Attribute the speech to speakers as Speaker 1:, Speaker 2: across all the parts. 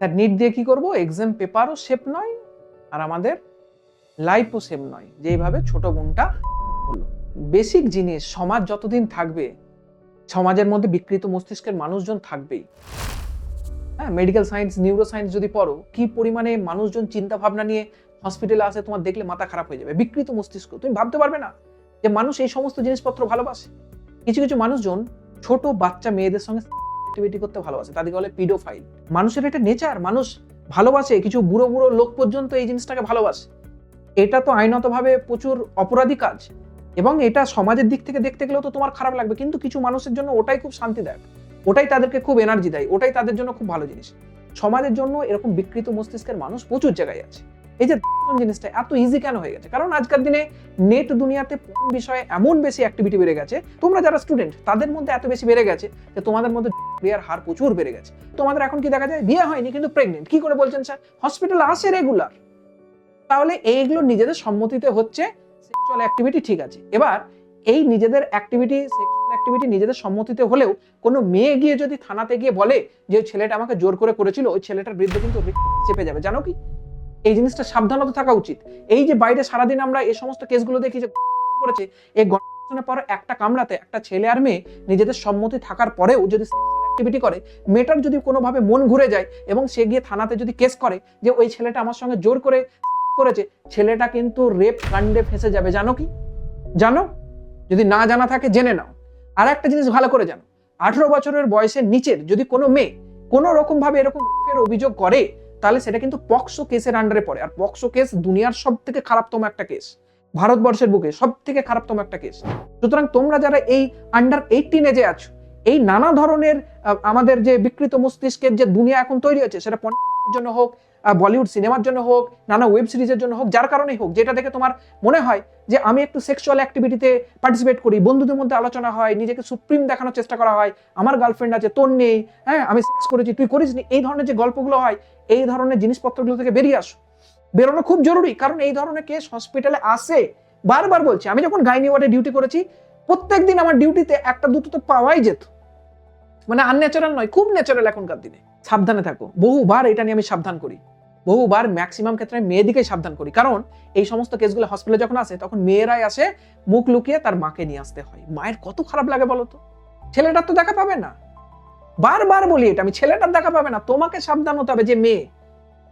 Speaker 1: তার নিট দিয়ে কি করব, এক্সাম পেপারও সেফ নয় আর আমাদের লাইফও সেফ নয়, যেইভাবে ছোট বোনটা হলো। বেসিক জিনিস, সমাজ যতদিন থাকবে সমাজের মধ্যে বিকৃত মস্তিষ্কের মানুষজন থাকবেই। হ্যাঁ, মেডিকেল সায়েন্স, নিউরো সায়েন্স যদি পড়ো, কি পরিমাণে মানুষজন চিন্তা ভাবনা নিয়ে হসপিটালে আসে, তোমার দেখলে মাথা খারাপ হয়ে যাবে। বিকৃত মস্তিষ্ক, তুমি ভাবতে পারবে না যে মানুষ এই সমস্ত জিনিসপত্র ভালোবাসে। কিছু কিছু মানুষজন ছোট বাচ্চা মেয়েদের সঙ্গে অ্যাক্টিভিটি করতে ভালোবাসে, তাদেরকে বলে পিডোফাইল। মানুষের এটা নেচার, মানুষ ভালোবাসে, কিছু বুড়ো বুড়ো লোক পর্যন্ত এই জিনিসটাকে ভালোবাসে। এটা তো আইনতভাবে প্রচুর অপরাধী কাজ, এবং এটা সমাজের দিক থেকে দেখতে গেলেও তো তোমার খারাপ লাগবে, কিন্তু কিছু মানুষের জন্য ওটাই খুব শান্তিদায়ক, ওটাই তাদেরকে খুব এনার্জি দেয়, ওটাই তাদের জন্য খুব ভালো জিনিস। সমাজের জন্য এরকম বিকৃত মস্তিষ্কের মানুষ প্রচুর জায়গায় আছে। এই যে জিনিসটা এত ইজি কেন হয়ে গেছে, কারণ আজকের দিনে নেট দুনিয়াতে বিষয়ে এমন বেশি অ্যাক্টিভিটি বেড়ে গেছে, তোমরা যারা স্টুডেন্ট তাদের মধ্যে এত বেশি বেড়ে গেছে যে তোমাদের মধ্যে বিয়ের হার প্রচুর বেড়ে গেছে। তোমাদের এখন কি দেখা যায়, বিয়ে হয়নি কিন্তু প্রেগনেন্ট, কি করে বলছেন স্যার? হসপিটালে আসে রেগুলার। তাহলে এইগুলো নিজেদের সম্মতিতে হচ্ছে সেক্সুয়াল অ্যাক্টিভিটি, ঠিক আছে। এবার এই নিজেদের অ্যাক্টিভিটি, সেক্সুয়াল অ্যাক্টিভিটি নিজেদের সম্মতিতে হলেও কোনো মেয়ে গিয়ে যদি থানাতে গিয়ে বলে যে ওই ছেলেটা আমাকে জোর করে করেছিল, ওই ছেলেটার বিরুদ্ধে কিন্তু চেপে যাবে, জানো কি? এই জিনিসটা সাবধানতা থাকা উচিত। এই যে বাইরে সারাদিন আমরা এই সমস্ত কেসগুলো দেখি যে করেছে, এই ঘটনার পর একটা কামড়াতে একটা ছেলে আর মেয়ে নিজেদের সম্মতি থাকার পরেও যদি সেক্সুয়াল অ্যাক্টিভিটি করে, মেয়েটার যদি কোনোভাবে মন ঘুরে যায় এবং সে গিয়ে থানাতে যদি কেস করে যে ওই ছেলেটা আমার সঙ্গে জোর করে করেছে, ছেলেটা কিন্তু রেপ কাণ্ডে ফেঁসে যাবে, জানো কি? জানো? যদি না জানা থাকে জেনে নাও। আর একটা জিনিস ভালো করে জানো, 18 বছরের বয়সের নিচের যদি কোনো মেয়ে কোনো রকম ভাবে এরকম রেপের অভিযোগ করে, তাহলে সেটা কিন্তু পক্সো কেসের আন্ডারে পড়ে। আর পক্সো কেস দুনিয়ার সব থেকে খারাপতম একটা কেস, ভারতবর্ষের বুকে সব থেকে খারাপতম একটা কেস। সুতরাং তোমরা যারা এই আন্ডার 18 এজে আছো, এই নানা ধরনের আমাদের যে বিকৃত মস্তিষ্কের যে দুনিয়া এখন তৈরি হয়েছে, সেটা পর্নোগ্রাফির জন্য হোক, বলিউড সিনেমার জন্য হোক, নানা ওয়েব সিরিজের জন্য হোক, যার কারণেই হোক, যেটা দেখে তোমার মনে হয় যে আমি একটু সেক্সুয়াল অ্যাক্টিভিটিতে পার্টিসিপেট করি, বন্ধুদের মধ্যে আলোচনা হয়, নিজেকে সুপ্রিম দেখানোর চেষ্টা করা হয়, আমার গার্লফ্রেন্ড আছে তোর নেই, হ্যাঁ আমি সেক্স করেছি তুই করিসনি, এই ধরনের যে গল্পগুলো হয়, এই ধরনের জিনিসপত্রগুলো থেকে বেরিয়ে আসো। বেরোনো খুব জরুরি, কারণ এই ধরনের কেস হসপিটালে আসে। বারবার বলছি, আমি যখন গাইনি ওয়ার্ডে ডিউটি করেছি, প্রত্যেকদিন আমার ডিউটিতে একটা দুটো তো পাওয়াই যেত, মানে আনন্যাচারাল নয়, খুব ন্যাচারাল এখনকার দিনে। সাবধানে থাকো, বহুবার এটা নিয়ে আমি সাবধান করি, বহুবার ম্যাক্সিমাম ক্ষেত্রে মেয়েদিকেই সাবধান করি, কারণ এই সমস্ত কেসগুলো হসপিটালে যখন আসে তখন মেয়েরাই আসে মুখ লুকিয়ে তার মাকে নিয়ে আসতে হয়। মায়ের কত খারাপ লাগে বলো তো? ছেলেটার তো দেখা পাবে না, বারবার বলি এটা আমি, ছেলেটার দেখা পাবে না। তোমাকে সাবধান হতে হবে যে মেয়ে,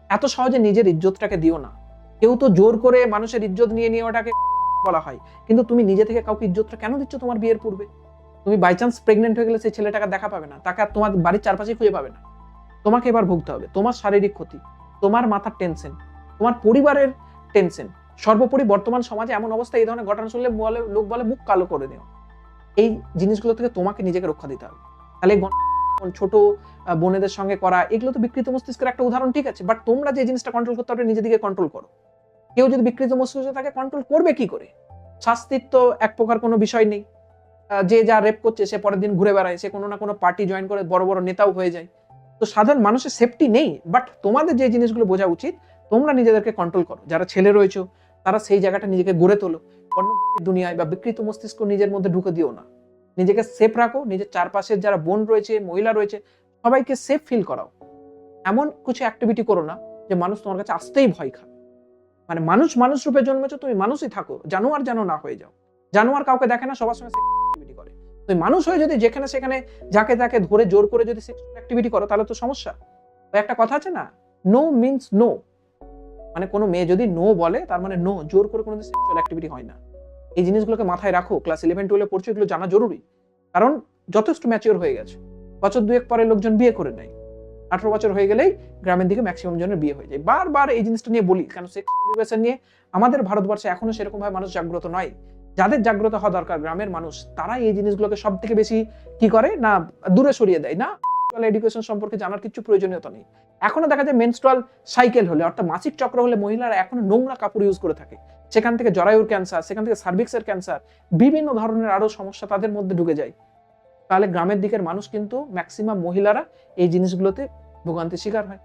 Speaker 1: এত সহজে নিজের ইজ্জতটাকে দিও না। কেউ তো জোর করে মানুষের ইজ্জত নিয়ে নিয়ে ওটাকে বলা হয়, কিন্তু তুমি নিজে থেকে কাউকে ইজ্জতটা কেন দিচ্ছ তোমার বিয়ের পূর্বে? তুমি বাই চান্স প্রেগনেন্ট হয়ে গেলে সেই ছেলেটাকে দেখা পাবে না, তাকে আর তোমার বাড়ির চারপাশে খুঁজে পাবে না। তোমাকে এবার ভুগতে হবে তোমার শারীরিক ক্ষতি, তোমার মাথার টেনশন, তোমার পরিবারের টেনশন। সর্বোপরি বর্তমান সমাজে এমন অবস্থা, এই ধরনের ঘটনা শুনলে লোক বলে মুখ কালো করে দেও। এই জিনিসগুলো থেকে তোমাকে নিজেকে রক্ষা দিতে হবে। তাহলে ছোট বোনেদের সঙ্গে করা, এগুলো তো বিকৃত মস্তিষ্কের একটা উদাহরণ, ঠিক আছে, বাট তোমরা যে জিনিসটা কন্ট্রোল করতে পারবে নিজে দিকে কন্ট্রোল করো। কেউ যদি বিকৃত মস্তিষ্ক থাকে কন্ট্রোল করবে কি করে? শাস্তির তো এক প্রকার কোনো বিষয় নেই। যে যা রেপ করছে সে পরের দিন ঘুরে বেড়ায়, সে কোনো না কোনো পার্টি জয়েন করে বড় বড় নেতাও হয়ে যায়। তো সাধারণ মানুষের সেফটি নেই। বাট তোমাদের যে জিনিসগুলো বোঝা উচিত, তোমরা নিজেদেরকে কন্ট্রোল করো। যারা ছেলে রয়েছে তারা সেই জায়গাটা নিজেকে গড়ে তোলো। পর্নোগ্রাফির দুনিয়ায় বা বিকৃত মস্তিষ্ক নিজের মধ্যে ঢুকে দিও না। নিজেকে সেফ রাখো, নিজের চারপাশের যারা বোন রয়েছে, মহিলা রয়েছে, সবাইকে সেফ ফিল করাও। এমন কিছু অ্যাক্টিভিটি করো না যে মানুষ তোমার কাছে আসতেই ভয় খাবে। মানে মানুষ রূপে জন্মেছো, তুমি মানুষই থাকো, জানোয়ার যেন না হয়ে যাও। জানোয়ার কাউকে দেখে না, সবার সঙ্গে সেক্সুয়াল অ্যাক্টিভিটি করে। তুমি মানুষ হয়ে যদি যেখানে সেখানে যাকে তাকে ধরে জোর করে যদি সেক্সুয়াল অ্যাক্টিভিটি করো, তাহলে তো সমস্যা। একটা কথা আছে না, নো মিন্স নো, মানে কোনো মেয়ে যদি নো বলে তার মানে নো, জোর করে কোনো সেক্সুয়াল অ্যাক্টিভিটি হয় না। এই জিনিসগুলোকে মাথায় রাখো। ক্লাস 11-12 পড়ছো, এগুলো জানা জরুরি, কারণ যথেষ্ট ম্যাচিওর হয়ে গেছে। বছর দুয়েক পরে লোকজন বিয়ে করে নেয়, 18 বছর হয়ে গেলেই গ্রামের দিকে ম্যাক্সিমাম জনের বিয়ে হয়ে যায়। বারবার এই জিনিসটা নিয়ে বলি, কারণ সেক্স এডুকেশন নিয়ে আমাদের ভারতবর্ষে এখনো সেরকম ভাবে মানুষ জাগ্রত নয়। যাদের জাগ্রত হওয়া দরকার, গ্রামের মানুষ, তারা এই জিনিসগুলোকে সব থেকে বেশি কি করে না, দূরে সরিয়ে দেয় না। এডুকেশন সম্পর্কে জানার কিছু প্রয়োজনীয়তা নেই। এখনো দেখা যায় মেনস্ট্রুয়াল সাইকেল হলে, অর্থাৎ মাসিক চক্র হলে মহিলারা এখনো নোংরা কাপড় ইউজ করে থাকে। সেখান থেকে জরায়ুর ক্যান্সার, সেখান থেকে সার্ভিক্সের ক্যান্সার, বিভিন্ন ধরনের আরো সমস্যা তাদের মধ্যে ঢুকে যায়। তাহলে গ্রামের দিকের মানুষ কিন্তু ম্যাক্সিমাম মহিলারা এই জিনিসগুলোতে ভোগান্তির শিকার হয়।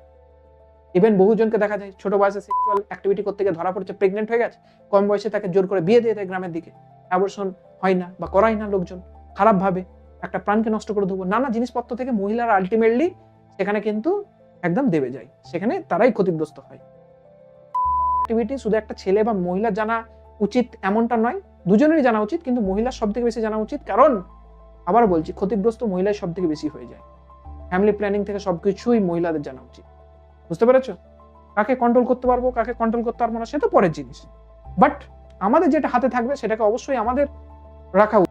Speaker 1: ইভেন বহুজনকে দেখা যায় ছোট বয়সে সেক্সুয়াল অ্যাক্টিভিটি করতে গিয়ে ধরা পড়েছে, প্রেগনেন্ট হয়ে গেছে, কম বয়সে তাকে জোর করে বিয়ে দিয়ে দেয় গ্রামের দিকে। অ্যাবর্শন হয় না বা করাই না লোকজন, খারাপ ভাবে একটা প্রাণকে নষ্ট করে দেবো, নানা জিনিসপত্র থেকে মহিলারা আলটিমেটলি সেখানে কিন্তু একদম দেবে যায়, সেখানে তারাই ক্ষতিগ্রস্ত হয়। অ্যাক্টিভিটি শুধু একটা ছেলে বা মহিলা জানা উচিত এমনটা নয়, দুজনেরই জানা উচিত, কিন্তু মহিলার সব থেকে বেশি জানা উচিত, কারণ আবার বলছি ক্ষতিগ্রস্ত মহিলাই সব থেকে বেশি হয়ে যায়। ফ্যামিলি প্ল্যানিং থেকে সবকিছুই মহিলাদের জানা উচিত। বুঝতে পেরেছো? কাকে কন্ট্রোল করতে পারবো, কাকে কন্ট্রোল করতে পারবো না, সে তো পরের জিনিস, বাট আমাদের যেটা হাতে থাকবে সেটাকে অবশ্যই আমাদের রাখা উচিত।